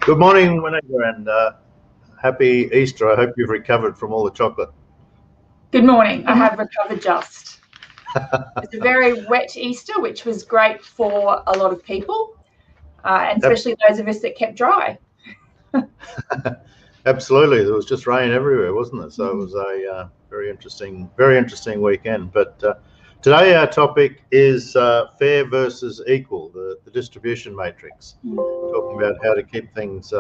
Good morning, Juanita, and happy Easter. I hope you've recovered from all the chocolate. Good morning. I have recovered just. It's a very wet Easter, which was great for a lot of people, and especially those of us that kept dry. Absolutely. There was just rain everywhere, wasn't there? So it was a very interesting weekend. But today our topic is fair versus equal, the distribution matrix. Talking about how to keep things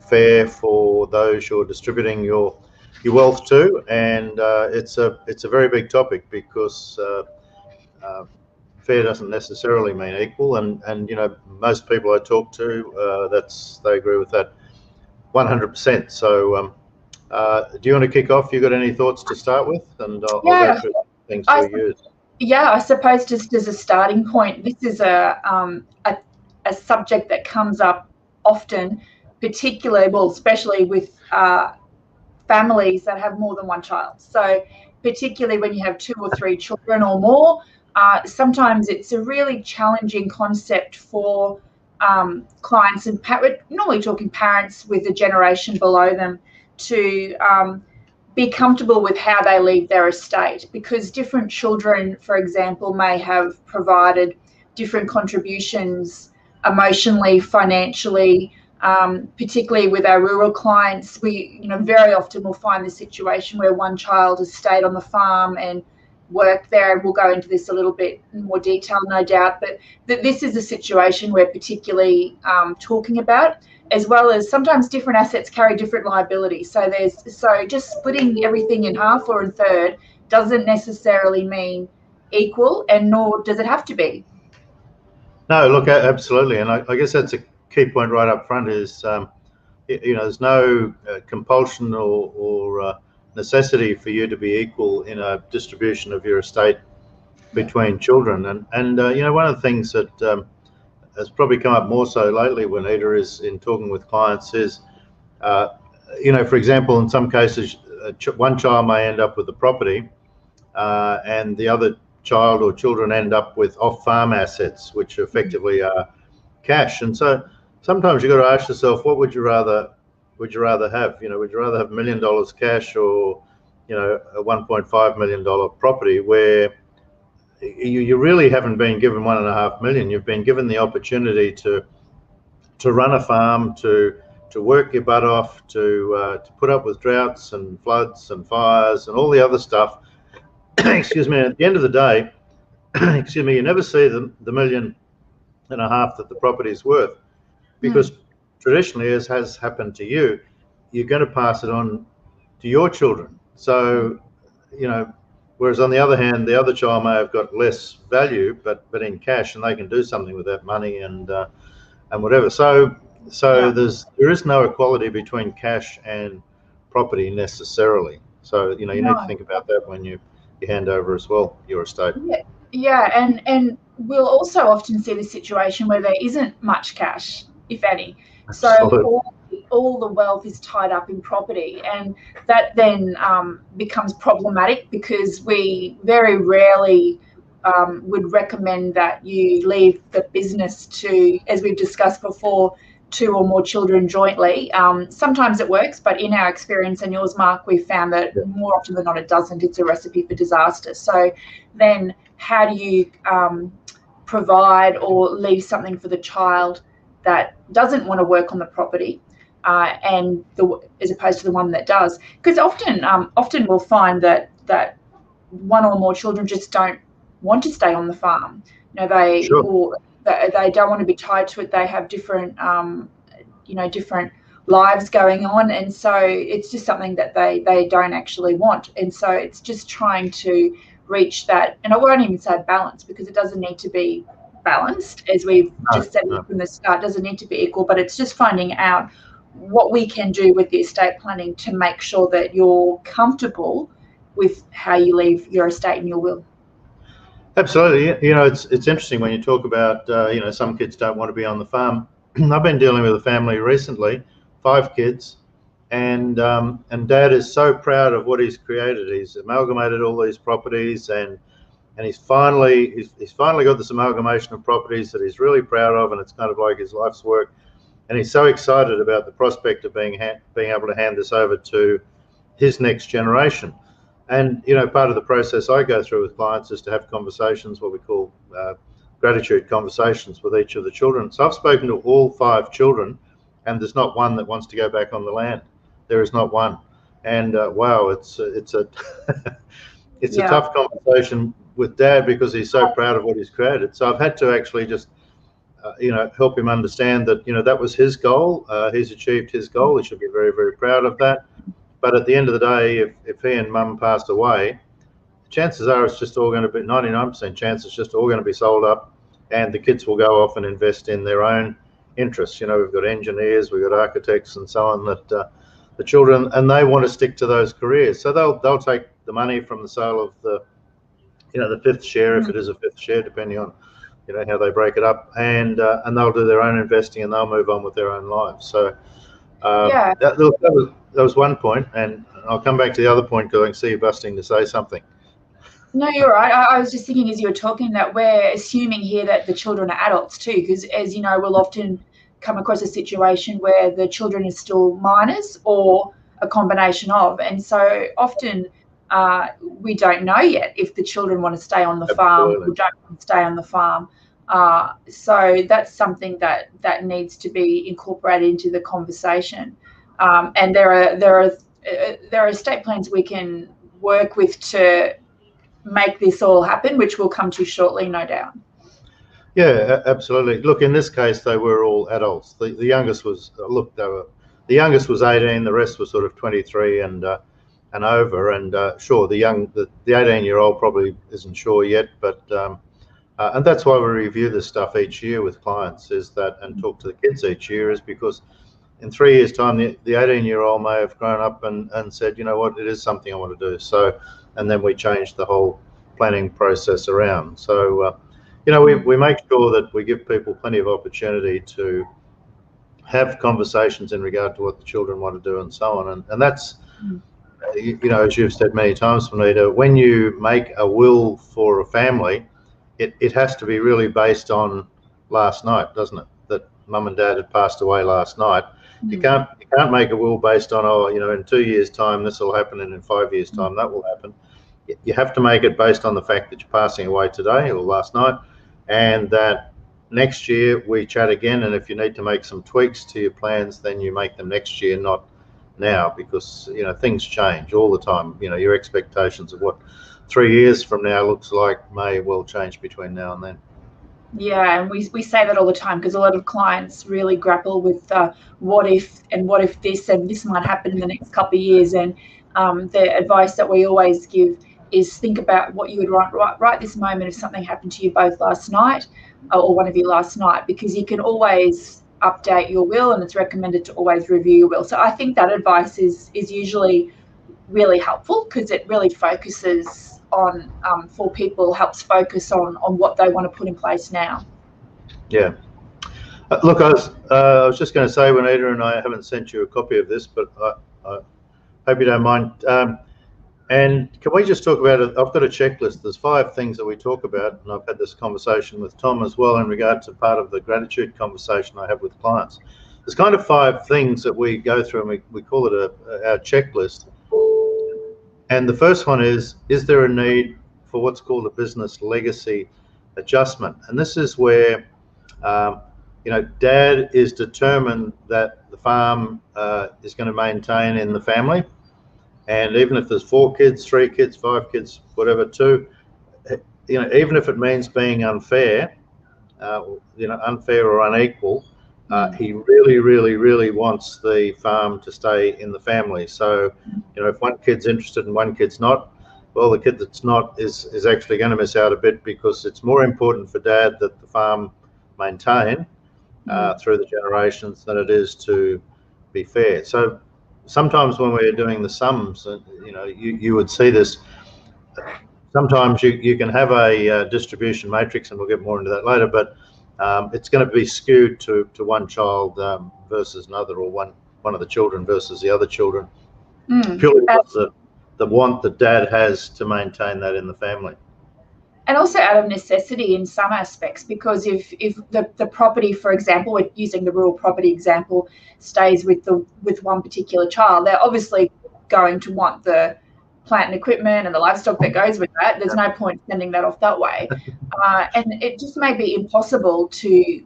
fair for those you're distributing your wealth to, and it's a very big topic because fair doesn't necessarily mean equal, and you know, most people I talk to, they agree with that 100%. So do you want to kick off? You got any thoughts to start with, and I'll go through things we use. Yeah, I suppose just as a starting point, this is a subject that comes up often, especially with families that have more than one child. So particularly when you have 2 or 3 children or more, sometimes it's a really challenging concept for clients, and we're normally talking parents with a generation below them, to be comfortable with how they leave their estate, because different children, for example, may have provided different contributions emotionally, financially. Particularly with our rural clients, we very often will find the situation where one child has stayed on the farm and worked there, and we'll go into this a little bit in more detail, no doubt, but this is a situation we're particularly talking about, as well as sometimes different assets carry different liabilities. So just splitting everything in half or in third doesn't necessarily mean equal, and nor does it have to be. No, look, absolutely, and I guess that's a key point right up front is, there's no compulsion or necessity for you to be equal in a distribution of your estate between children. And one of the things that has probably come up more so lately, Juanita, is in talking with clients is, for example, in some cases, one child may end up with the property and the other child or children end up with off-farm assets, which effectively are cash. And so sometimes you've got to ask yourself, what would you rather have? Would you rather have $1 million cash, or a $1.5 million property, where you really haven't been given $1.5 million. You've been given the opportunity to run a farm, to work your butt off, to put up with droughts and floods and fires and all the other stuff. Excuse me. At the end of the day, you never see the $1.5 million that the property is worth, because traditionally, as has happened to you, you're going to pass it on to your children. So, whereas on the other hand, the other child may have got less value, but in cash, and they can do something with that money and whatever. So there is no equality between cash and property necessarily. So you need to think about that when you hand over as well your estate. Yeah, and we'll also often see the situation where there isn't much cash, if any. Absolutely. So all the wealth is tied up in property, and that then becomes problematic, because we very rarely would recommend that you leave the business to, as we've discussed before, 2 or more children jointly. Sometimes it works, but in our experience, and yours, Mark, we've found that more often than not it doesn't. It's a recipe for disaster. So then how do you provide or leave something for the child that doesn't want to work on the property, as opposed to the one that does? Because often we'll find that 1 or more children just don't want to stay on the farm. They don't want to be tied to it. They have different different lives going on, and so it's just something that they don't actually want. And so it's just trying to reach that, and I won't even say balance, because it doesn't need to be balanced, as we've just said from the start. It doesn't need to be equal, but it's just finding out what we can do with the estate planning to make sure that you're comfortable with how you leave your estate and your will. Absolutely. It's interesting when you talk about, some kids don't want to be on the farm. I've been dealing with a family recently, 5 kids, and Dad is so proud of what he's created. He's amalgamated all these properties, and he's finally got this amalgamation of properties that he's really proud of, and it's kind of like his life's work. and he's so excited about the prospect of being able to hand this over to his next generation. And part of the process I go through with clients is to have conversations, what we call gratitude conversations, with each of the children. So I've spoken to all 5 children, and there's not one that wants to go back on the land. There is not one. And wow, it's a it's a tough conversation with Dad, because he's so proud of what he's created. So I've had to actually just help him understand that that was his goal. He's achieved his goal. He should be very, very proud of that. But at the end of the day, if he and Mum passed away, chances are it's just all going to be 99% chance it's just all going to be sold up, and the kids will go off and invest in their own interests. We've got engineers, we've got architects, and so on, that the children, and they want to stick to those careers. So they'll take the money from the sale of the the 5th share, if it is a 5th share, depending on how they break it up, and they'll do their own investing, and they'll move on with their own lives. So that was one point, and I'll come back to the other point because I can see you busting to say something. No, you're right. I was just thinking as you were talking that we're assuming here that the children are adults too, because as you know, we'll often come across a situation where the children are still minors or a combination of, and so often we don't know yet if the children want to stay on the farm or don't want to stay on the farm. So that's something that needs to be incorporated into the conversation. And there are estate plans we can work with to make this all happen, which we'll come to shortly, no doubt. Yeah, absolutely. Look, in this case, they were all adults. The youngest was the youngest was 18. The rest was sort of 23 and over. And sure, the 18-year-old probably isn't sure yet, but and that's why we review this stuff each year with clients, and talk to the kids each year, is because in 3 years' time, the 18-year-old may have grown up and said, you know what, it is something I want to do. So, and then we change the whole planning process around. So, we make sure that we give people plenty of opportunity to have conversations in regard to what the children want to do and so on. And that's, as you've said many times, Juanita, when you make a will for a family, it has to be really based on last night, doesn't it? That Mum and Dad had passed away last night. You can't make a will based on, in 2 years' time this will happen, and in 5 years' time that will happen. You have to make it based on the fact that you're passing away today or last night, and that next year we chat again. And if you need to make some tweaks to your plans, then you make them next year, not now, because things change all the time. Your expectations of what 3 years from now looks like may well change between now and then. Yeah, and we say that all the time, because a lot of clients really grapple with what if this and this might happen in the next couple of years. And the advice that we always give is think about what you would right this moment if something happened to you both last night, or one of you last night, because you can always update your will, and it's recommended to always review your will. So I think that advice is usually really helpful, because it really focuses on for people, helps focus on what they want to put in place now. Yeah. Look, I was just going to say, Juanita, and I haven't sent you a copy of this, but I hope you don't mind. And can we just talk about it? I've got a checklist. There's 5 things that we talk about, and I've had this conversation with Tom as well in regard to part of the gratitude conversation I have with clients. There's kind of 5 things that we go through, and we call it our checklist. And the first one is there a need for what's called a business legacy adjustment? And this is where, Dad is determined that the farm is going to maintain in the family. And even if there's 4 kids, 3 kids, 5 kids, whatever, 2, even if it means being unfair, unfair or unequal, he really, really, really wants the farm to stay in the family. So, if one kid's interested and one kid's not, well, the kid that's not is actually going to miss out a bit, because it's more important for Dad that the farm maintain through the generations than it is to be fair. So sometimes when we're doing the sums, you would see this. Sometimes you can have a distribution matrix, and we'll get more into that later, but it's going to be skewed to one child versus another, or one of the children versus the other children, purely because the want that Dad has to maintain that in the family. And also out of necessity in some aspects, because if the property, for example, we're using the rural property example, stays with one particular child, they're obviously going to want the plant and equipment and the livestock that goes with that. There's no point sending that off that way. And it just may be impossible to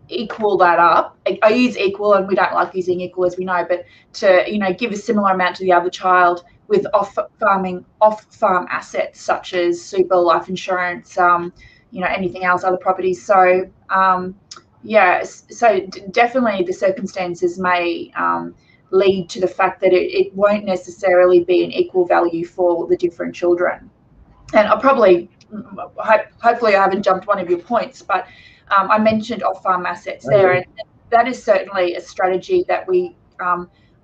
equal that up. I use equal, and we don't like using equal, as we know, but to give a similar amount to the other child with off-farm assets such as super, life insurance, anything else, other properties. So so definitely the circumstances may lead to the fact that it won't necessarily be an equal value for the different children. And hopefully I haven't jumped one of your points, but I mentioned off-farm assets there, and that is certainly a strategy that we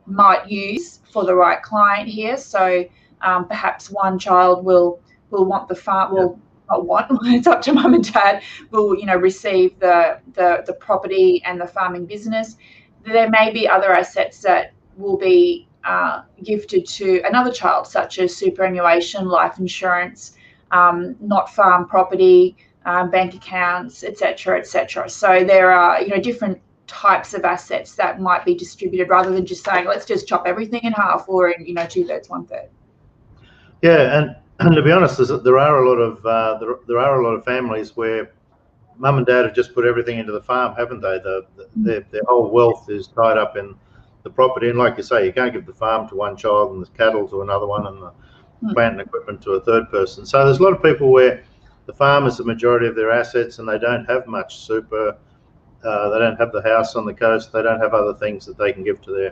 might use for the right client here. So perhaps one child will want the farm, not want, it's up to mum and dad, will receive the property and the farming business. There may be other assets that will be gifted to another child, such as superannuation, life insurance, not farm property, bank accounts, etc., etc. So there are different types of assets that might be distributed, rather than just saying let's just chop everything in half, or in 2/3, 1/3. Yeah, and to be honest, there are a lot of families where mum and dad have just put everything into the farm, haven't they? Their whole wealth is tied up in the property, and like you say, you can't give the farm to one child and the cattle to another one and the plant and equipment to a third person. So there's a lot of people where the farm is the majority of their assets, and they don't have much super. They don't have the house on the coast. They don't have other things that they can give to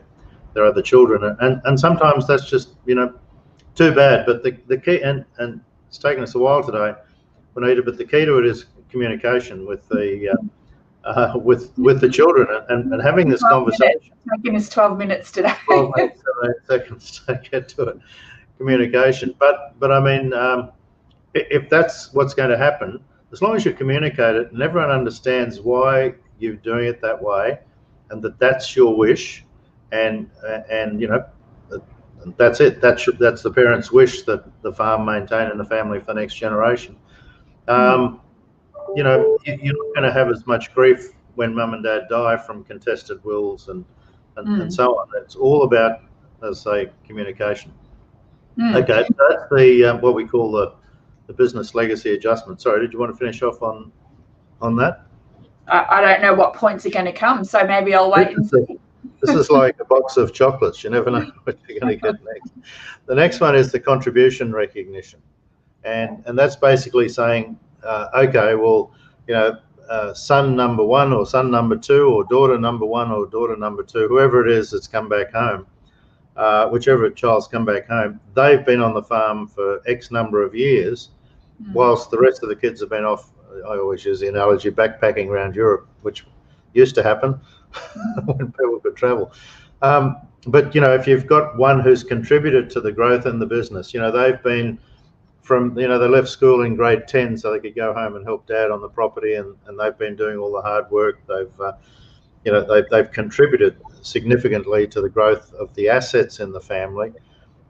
their other children, and sometimes that's just too bad. But the key, and it's taken us a while today, Juanita, but the key to it is communication with the with the children, and having this conversation. It's taken us 12 minutes today. 12 minutes, 7 seconds to get to it. Communication, but I mean, if that's what's going to happen, as long as you communicate it and everyone understands why you're doing it that way, and that's your wish, and that's it. That's the parents' wish, that the farm maintain in the family for the next generation. You're not going to have as much grief when mum and dad die from contested wills and so on. It's all about, as I say, communication. Okay, so that's the what we call the business legacy adjustment. Sorry, did you want to finish off on that? I don't know what points are going to come, so maybe I'll wait and see. This is like a box of chocolates. You never know what you're going to get next. The next one is the contribution recognition, and that's basically saying, okay, well, son number one or son number two or daughter number one or daughter number two, whoever it is that's come back home, whichever child's come back home, they've been on the farm for X number of years, whilst the rest of the kids have been off. I always use the analogy backpacking around Europe, which used to happen when people could travel. But if you've got one who's contributed to the growth in the business, they've been from, they left school in grade 10 so they could go home and help dad on the property, and they've been doing all the hard work. They've contributed significantly to the growth of the assets in the family.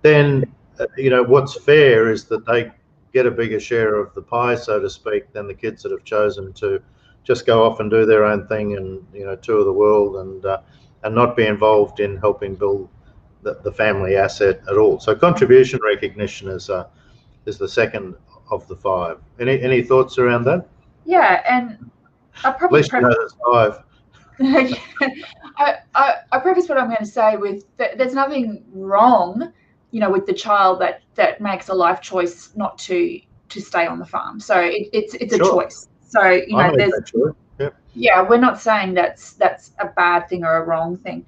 Then, what's fair is that they get a bigger share of the pie, so to speak, than the kids that have chosen to just go off and do their own thing and tour the world and not be involved in helping build the family asset at all. So contribution recognition is the second of the 5. Any thoughts around that? Yeah, and I probably at least there's 5. I preface what I'm going to say with there's nothing wrong, with the child that makes a life choice not to stay on the farm. So it's a choice. So we're not saying that's a bad thing or a wrong thing.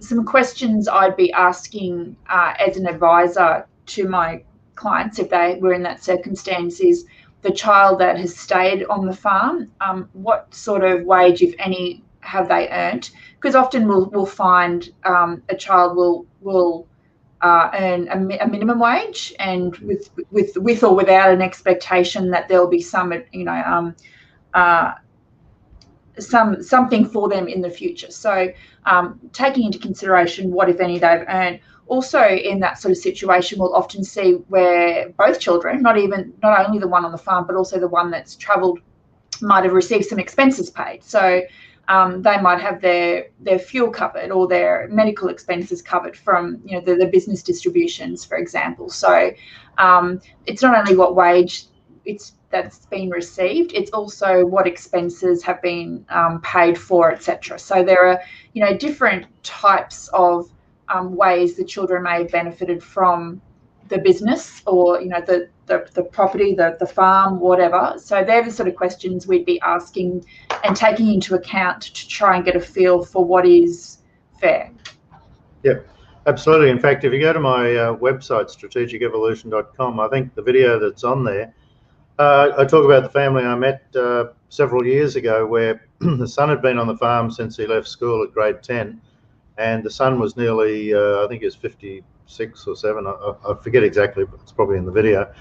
Some questions I'd be asking as an advisor to my clients, if they were in that circumstance, is the child that has stayed on the farm, what sort of wage, if any, have they earned? Because often we'll find a child will earn a minimum wage, and with or without an expectation that there'll be some something for them in the future. So taking into consideration what, if any, they've earned, also in that sort of situation, we'll often see where both children, not only the one on the farm, but also the one that's travelled, might have received some expenses paid. So they might have their fuel covered or their medical expenses covered from, you know, the business distributions, for example. So it's not only what wage that's been received, it's also what expenses have been paid for, etc. So there are, you know, different types of ways the children may have benefited from the business, or, you know, the property, the farm, whatever. So they're the sort of questions we'd be asking and taking into account to try and get a feel for what is fair. Yep, absolutely. In fact, if you go to my website, strategicevolution.com, I think the video that's on there, I talk about the family I met several years ago, where the son had been on the farm since he left school at grade 10, and the son was nearly, I think he was 56 or 7, I forget exactly, but it's probably in the video.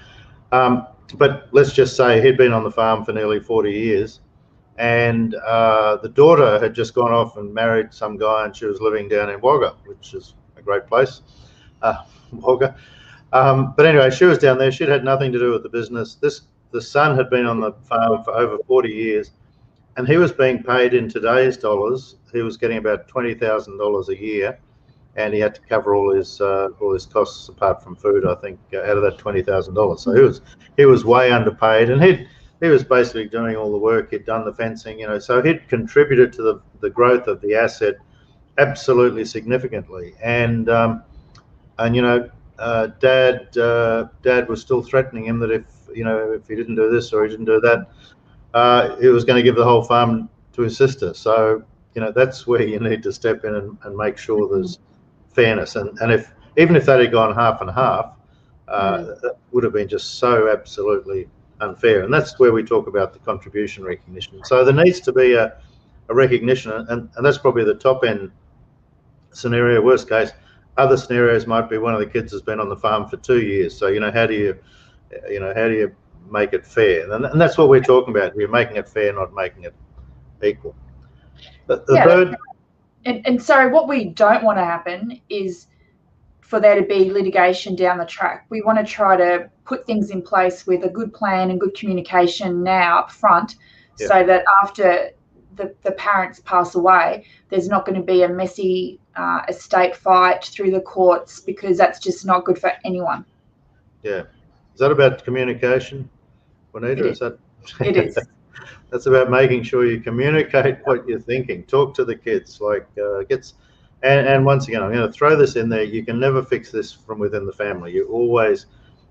But let's just say he'd been on the farm for nearly 40 years, and the daughter had just gone off and married some guy, and she was living down in Wagga, which is a great place, Wagga. But anyway, she was down there. She'd had nothing to do with the business. The son had been on the farm for over 40 years, and he was being paid in today's dollars. He was getting about $20,000 a year, and he had to cover all his costs apart from food, I think, out of that $20,000. So he was way underpaid, and he was basically doing all the work. He'd done the fencing, you know, so he'd contributed to the growth of the asset absolutely significantly. And you know, Dad was still threatening him that if he didn't do this or he didn't do that, he was going to give the whole farm to his sister. So, you know, that's where you need to step in and make sure there's fairness. And even if that had gone half and half, that would have been just so absolutely unfair. And that's where we talk about the contribution recognition. So there needs to be a recognition, and that's probably the top end scenario. Worst case, other scenarios might be one of the kids has been on the farm for 2 years. So, you know, how do you make it fair? And that's what we're talking about. We're making it fair, not making it equal. The third. And so what we don't want to happen is for there to be litigation down the track. We want to try to put things in place with a good plan and good communication now up front, so that after the parents pass away, there's not going to be a messy estate fight through the courts, because that's just not good for anyone. Yeah. Is that about communication, Juanita? It is. That's about making sure you communicate what you're thinking. Talk to the kids. And once again, I'm going to throw this in there. You can never fix this from within the family. You always,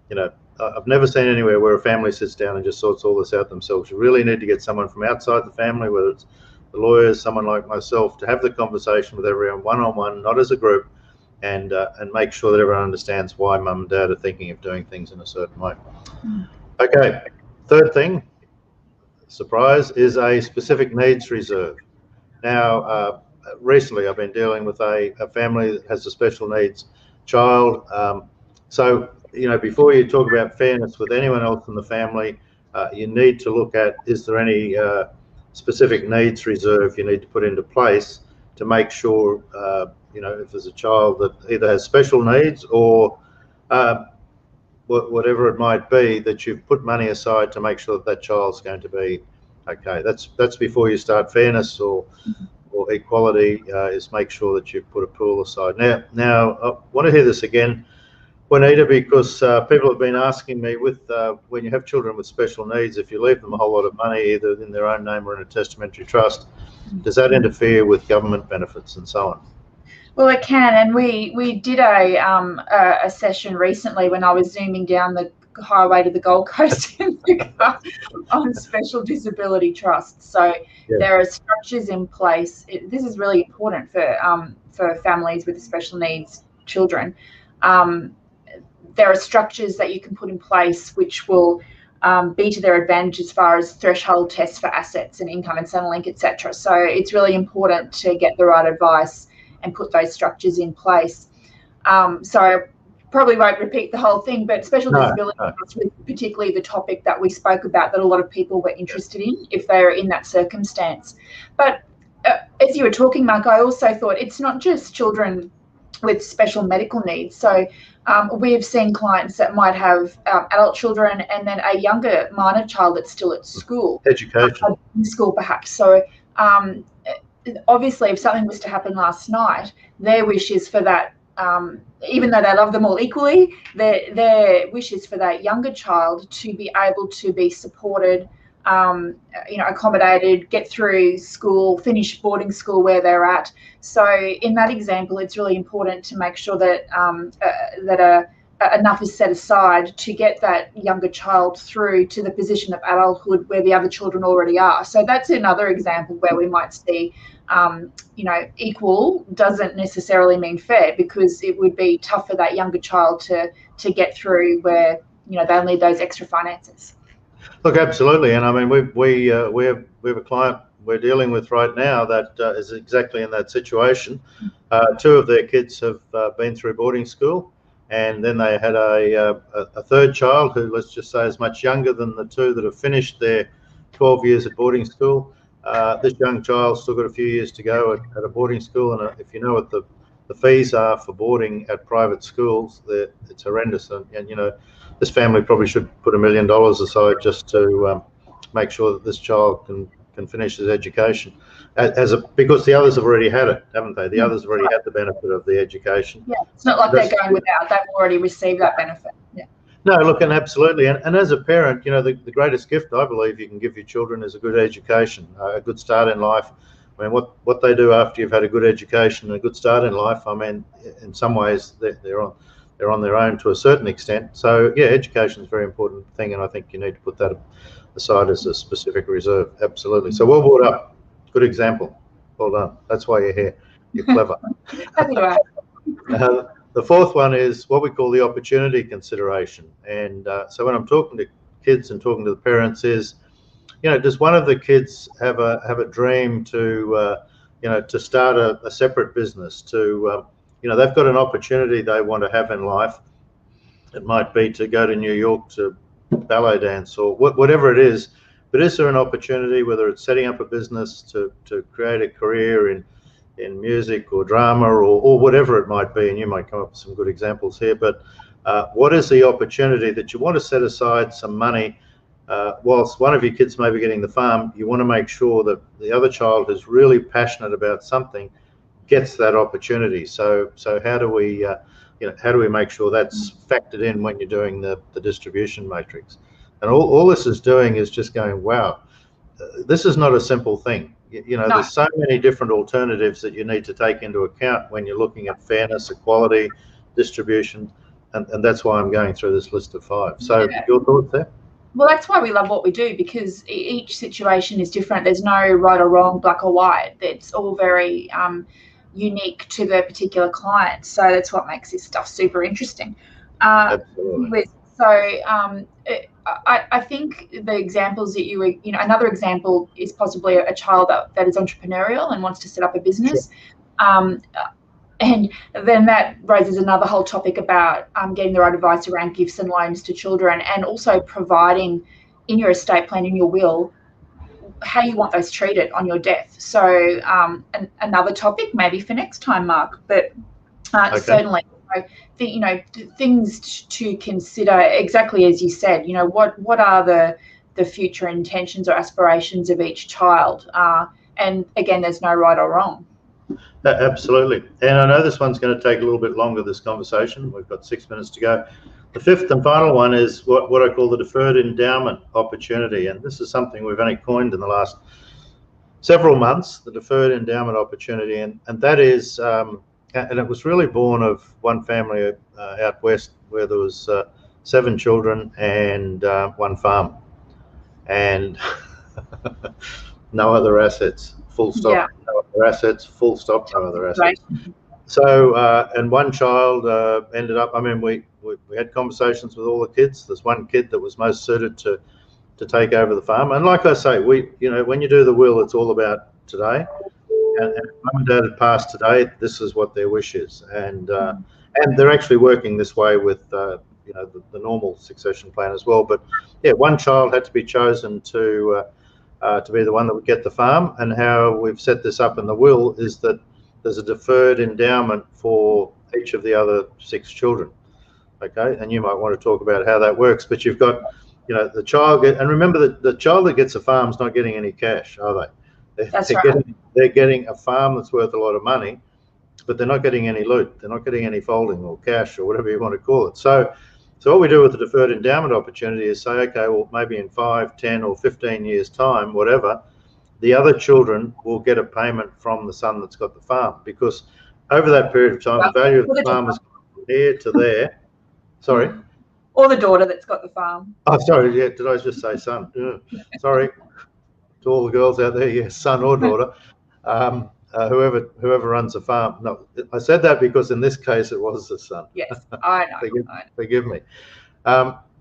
you know, I've never seen anywhere where a family sits down and just sorts all this out themselves. You really need to get someone from outside the family, whether it's the lawyers, someone like myself, to have the conversation with everyone one-on-one, not as a group, and make sure that everyone understands why mum and dad are thinking of doing things in a certain way. Okay, third thing, surprise, is a specific needs reserve. Now, recently I've been dealing with a family that has a special needs child. So, you know, before you talk about fairness with anyone else in the family, you need to look at, is there any specific needs reserve you need to put into place to make sure, you know, if there's a child that either has special needs or whatever it might be, that you've put money aside to make sure that that child's going to be okay. That's before you start fairness or equality, is make sure that you've put a pool aside. Now I want to hear this again, Juanita, because people have been asking me, with when you have children with special needs, if you leave them a whole lot of money, either in their own name or in a testamentary trust, does that interfere with government benefits and so on? Well, it can, and we did a session recently when I was zooming down the highway to the Gold Coast in the car on special disability trusts. So there are structures in place. This is really important for families with special needs children. There are structures that you can put in place which will be to their advantage as far as threshold tests for assets and income and Centrelink, etc. So it's really important to get the right advice and put those structures in place. So I probably won't repeat the whole thing, but special disability was particularly the topic that we spoke about, that a lot of people were interested in if they're in that circumstance. But as you were talking, Mark, I also thought it's not just children with special medical needs. So we've seen clients that might have adult children and then a younger minor child that's still at school. Education. School perhaps. So obviously if something was to happen last night, their wish is for that, even though they love them all equally, their wish is for that younger child to be able to be supported, accommodated, get through school, finish boarding school where they're at. So in that example, it's really important to make sure that enough is set aside to get that younger child through to the position of adulthood where the other children already are. So that's another example where we might see, equal doesn't necessarily mean fair, because it would be tough for that younger child to get through where, they'll need those extra finances. Look, absolutely, and I mean we have a client we're dealing with right now that is exactly in that situation. Two of their kids have been through boarding school, and then they had a third child who, let's just say, is much younger than the two that have finished their 12 years at boarding school. This young child's still got a few years to go at a boarding school, and if you know what the fees are for boarding at private schools, it's horrendous, and this family probably should put $1 million aside just to make sure that this child can finish his education, because the others have already had it, haven't they? The others have already had the benefit of the education. Yeah, it's not like they're going without; they've already received that benefit. Yeah. No, look, and absolutely, and as a parent, the greatest gift I believe you can give your children is a good education, a good start in life. I mean, what they do after you've had a good education and a good start in life, I mean, in some ways they're on their own to a certain extent. So yeah, education is a very important thing, and I think you need to put that aside as a specific reserve. Absolutely. So well brought up. Good example. Well done. That's why you're here. You're clever. The fourth one is what we call the opportunity consideration. And so when I'm talking to kids and talking to the parents is, does one of the kids have a dream to start a separate business, they've got an opportunity they want to have in life. It might be to go to New York to ballet dance or whatever it is, but is there an opportunity, whether it's setting up a business to create a career in music or drama or whatever it might be, and you might come up with some good examples here, but what is the opportunity that you want to set aside some money whilst one of your kids may be getting the farm? You want to make sure that the other child who's really passionate about something gets that opportunity. So how do we make sure that's factored in when you're doing the distribution matrix? And all this is doing is just going, wow, this is not a simple thing. No. There's so many different alternatives that you need to take into account when you're looking at fairness, equality, distribution, and that's why I'm going through this list of 5. So your thoughts there? Well, that's why we love what we do, because each situation is different. There's no right or wrong, black or white. It's all very unique to the particular client. So that's what makes this stuff super interesting. Absolutely. I think the examples that you were, another example is possibly a child that is entrepreneurial and wants to set up a business. Sure. And then that raises another whole topic about getting the right advice around gifts and loans to children, and also providing in your estate plan, in your will, how you want those treated on your death. So another topic maybe for next time, Mark, but okay. Certainly. Things to consider, exactly as you said. What are the future intentions or aspirations of each child? And again, there's no right or wrong. Absolutely. And I know this one's going to take a little bit longer, this conversation. We've got 6 minutes to go. The fifth and final one is what I call the deferred endowment opportunity. And this is something we've only coined in the last several months, the deferred endowment opportunity. And that is, and it was really born of one family out west where there was 7 children and 1 farm and no other assets, full stop. Yeah. No other assets, full stop, no other assets. Right. So, and one child ended up, I mean, we had conversations with all the kids. There's one kid that was most suited to take over the farm. And like I say, when you do the will, it's all about today. And if mum and dad had passed today, this is what their wish is. And they're actually working this way with, the normal succession plan as well. But yeah, one child had to be chosen to be the one that would get the farm. And how we've set this up in the will is that there's a deferred endowment for each of the other 6 children. Okay, and you might want to talk about how that works, but you've got, the child and remember that the child that gets a farm's not getting any cash, are they? That's right. They're getting a farm that's worth a lot of money, but they're not getting any loot. They're not getting any folding or cash or whatever you want to call it. So what we do with the deferred endowment opportunity is say, okay, well, maybe in 5, 10 or 15 years time, whatever, the other children will get a payment from the son that's got the farm, because over that period of time, the value of the farm is from here to there. Sorry? Or the daughter that's got the farm. Oh, sorry. Yeah, did I just say son? Yeah. Sorry to all the girls out there. Yes, son or daughter. Whoever runs a farm. No, I said that because in this case it was the son. Yes, I know. Forgive me.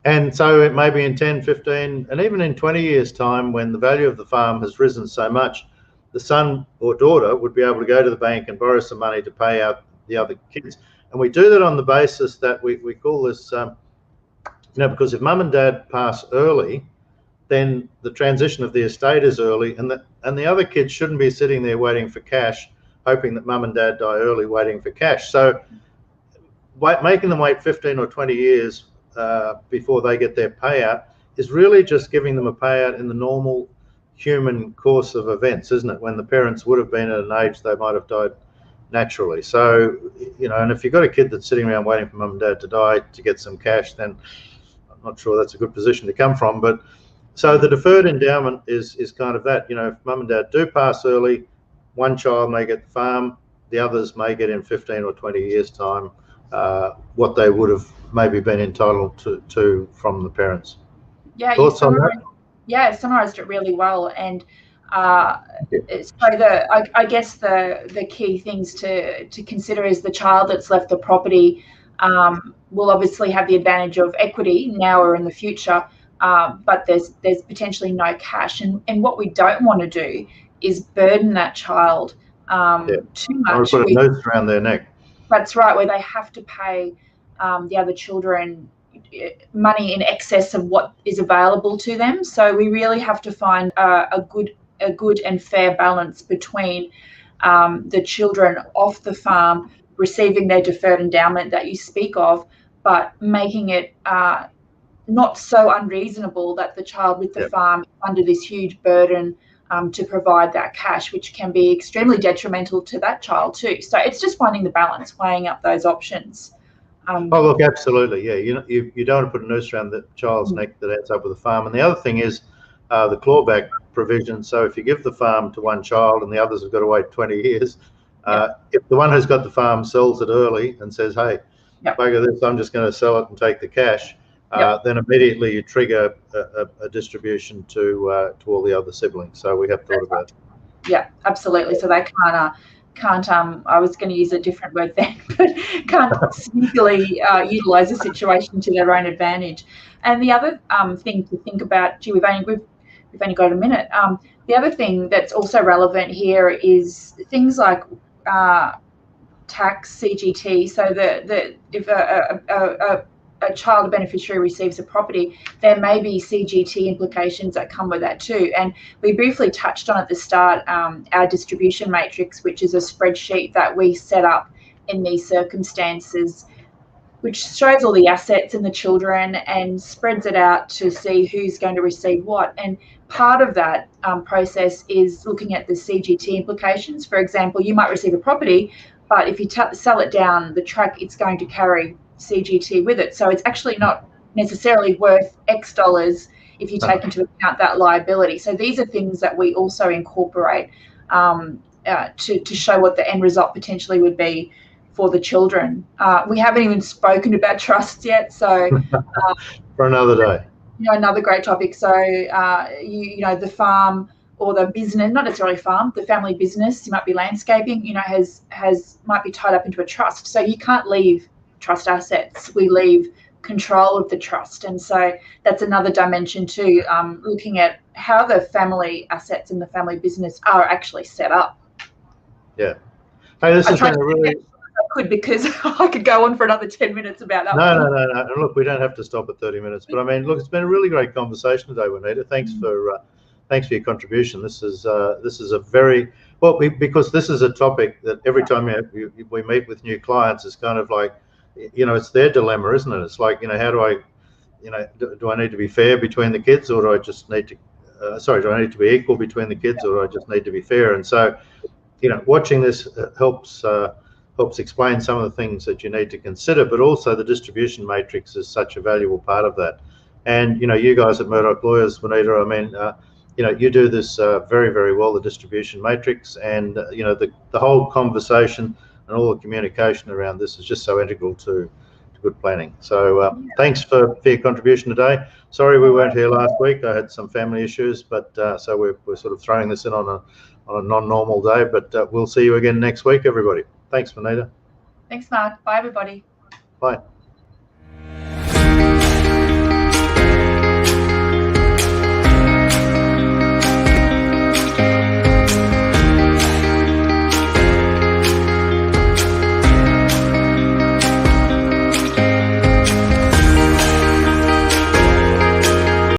And so it may be in 10, 15, and even in 20 years' time, when the value of the farm has risen so much, the son or daughter would be able to go to the bank and borrow some money to pay out the other kids. And we do that on the basis that we call this, because if mum and dad pass early, then the transition of the estate is early, and the other kids shouldn't be sitting there waiting for cash, hoping that mum and dad die early, waiting for cash. So making them wait 15 or 20 years before they get their payout is really just giving them a payout in the normal human course of events, isn't it? When the parents would have been at an age they might have died naturally. So, and if you've got a kid that's sitting around waiting for mum and dad to die to get some cash, then I'm not sure that's a good position to come from. But so the deferred endowment is kind of that. If mum and dad do pass early, one child may get the farm, the others may get in 15 or 20 years' time what they would have maybe been entitled to from the parents. Yeah, thoughts on that? Yeah, summarised it really well. And so I guess the key things to consider is the child that's left the property will obviously have the advantage of equity now or in the future, but there's potentially no cash. And what we don't want to do is burden that child too much. Or put a noose around their neck. That's right, where they have to pay the other children money in excess of what is available to them. So we really have to find a good and fair balance between the children off the farm receiving their deferred endowment that you speak of, but making it not so unreasonable that the child with the farm is under this huge burden to provide that cash, which can be extremely detrimental to that child too. So it's just finding the balance, weighing up those options. Oh, look, absolutely, yeah. You don't want to put a noose around the child's neck that adds up with the farm. And the other thing is the clawback provision. So if you give the farm to one child and the others have got to wait 20 years, if the one who's got the farm sells it early and says, hey, bugger this, I'm just going to sell it and take the cash, then immediately you trigger a distribution to all the other siblings. So we have thought about it. Yeah, absolutely. So they can't I was going to use a different word then, but can't sneakily utilise the situation to their own advantage. And the other thing to think about, we've only got a minute. The other thing that's also relevant here is things like tax, CGT. So if a child beneficiary receives a property, there may be CGT implications that come with that too. And we briefly touched on at the start our distribution matrix, which is a spreadsheet that we set up in these circumstances, which shows all the assets and the children and spreads it out to see who's going to receive what. And part of that process is looking at the CGT implications. For example, you might receive a property, but if you sell it down the track, it's going to carry CGT with it. So it's actually not necessarily worth X dollars if you take into account that liability. So these are things that we also incorporate to show what the end result potentially would be for the children. We haven't even spoken about trusts yet, so for another day. Another great topic. So the farm or the business, not necessarily farm, the family business, you might be landscaping, might be tied up into a trust. So you can't leave trust assets. We leave control of the trust. And so that's another dimension too, looking at how the family assets and the family business are actually set up. Yeah. Hey, this has been a really... I could, because I could go on for another 10 minutes about that. No. And look, we don't have to stop at 30 minutes. But I mean, look, it's been a really great conversation today, Juanita. Thanks for your contribution. This is a very Well, because this is a topic that every time we meet with new clients, it's kind of like, it's their dilemma, isn't it? It's like, how do I, do I need to be fair between the kids, or do I just need to, do I need to be equal between the kids, or do I just need to be fair? And so, watching this helps explain some of the things that you need to consider, but also the distribution matrix is such a valuable part of that. And you guys at Murdoch Lawyers, Juanita, I mean, you do this very, very well, the distribution matrix, and the whole conversation and all the communication around this is just so integral to good planning. So thanks for your contribution today. Sorry we weren't here last week. I had some family issues, but so we're sort of throwing this in on a non-normal day. But we'll see you again next week, everybody. Thanks, Juanita. Thanks, Mark. Bye, everybody. Bye.